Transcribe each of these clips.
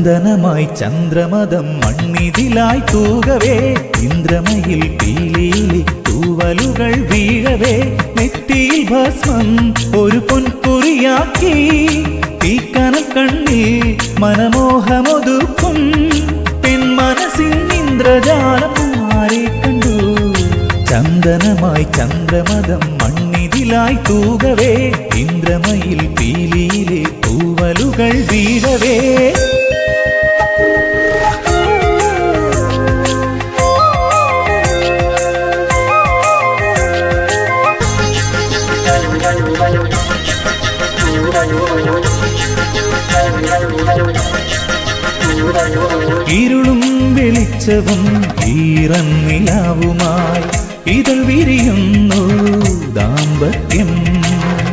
ചന്ദനമായി ചന്ദ്രമദം മണ്ണിതിലായി തൂകവേ ഇന്ദ്രമയിൽ പീലിയിലെ തൂവലുകൾ വീഴവേ നെറ്റിയിൽ ഭസ്മം ഒരു പൊൻകുറിയാക്കി തീക്കനൽ കണ്ണിൽ മനമോഹമൊതുക്കും പെൺമനസ്സിൻ ഇന്ദ്രജാലം ആരെ കണ്ടു ചന്ദനമായി ചന്ദ്രമദം മണ്ണിതിലായി തൂകവേ ഇന്ദ്രമയിൽ പീലിയിലെ തൂവലുകൾ വീഴവേ ഇരുളും വെളിച്ചവും ഈറന്നിലാവുമായി ഇതൾ വിരിയുന്നു ദാമ്പത്യം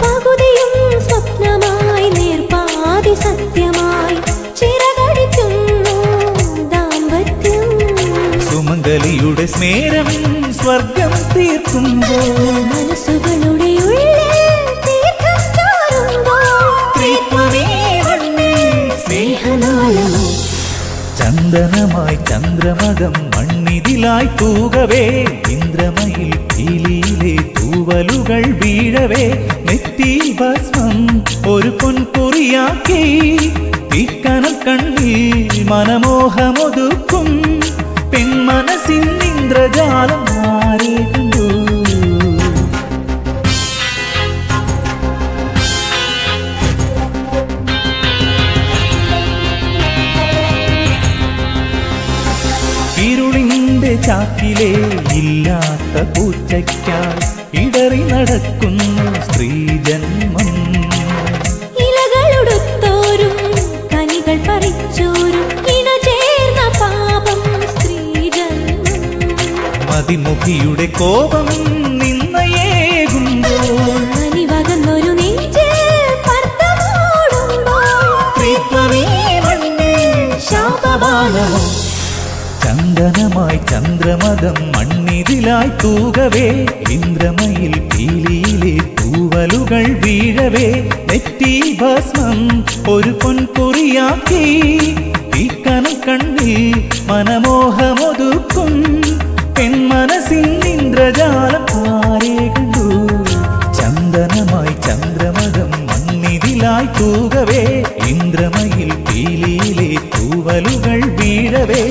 പകുതിയും സ്വപ്നമായി നേർപ്പാതി സത്യമായി ചിറകടിക്കുന്നു ദാമ്പത്യം സുമംഗലിയുടെ സ്മേരം സ്വർഗം തീർക്കുമ്പോൾ മനസ്സുകളുടെ ഉള്ളിൽ തീർത്ഥം ചോരുമ്പോൾ സ്നേഹനാളമോ ചന്ദനമായി ചന്ദ്രമദം മണ്ണിതിലായി തൂകവേ ഇന്ദ്രമയിൽ പീലിയിലെ തൂവലുകൾ വീഴവേ നെറ്റി ഭസ്മം ഒരു പൊൻകുറിയാക്കി തീക്കനൽ കണ്ണിൽ മനമോഹമൊതുക്കും പെൺമനസ്സിൻ ഇന്ദ്രജാലം ആരെ കണ്ടു ഇരുളിന്റെ ചാക്കിലെ ഇല്ലാത്ത പൂച്ചയ്ക്കായി ഇടറി നടക്കുന്നു സ്ത്രീജന്മം ഇലകളുടുത്തോരും കനികൾ പറിച്ചോരും ഇണചേർന്ന പാപം സ്ത്രീജന്മം മതിമുഖിയുടെ കോപം നിന്നയേകുമ്പോൾ അനിവകന്നൊരു നെഞ്ചിൽ പർദ്ദമൂടുമ്പോൾ ശാപബാണമോ ചന്ദനമായി ചന്ദ്രമദം മണ്ണിതിലായി തൂകവേ ഇന്ദ്രമയിൽ പീലിയിലെ തൂവലുകൾ വീഴവേ നെറ്റി ഭസ്മം ഒരു പൊൻകുറിയാക്കി തീക്കനൽ കണ്ണിൽ മനമോഹമൊതുക്കും പെൺമനസ്സിൻ ഇന്ദ്രജാലം ആരെ കണ്ടു ചന്ദനമായി ചന്ദ്രമദം മണ്ണിതിലായി തൂകവേ ഇന്ദ്രമയിൽ പീലിയിലെ തൂവലുകൾ വീഴവേ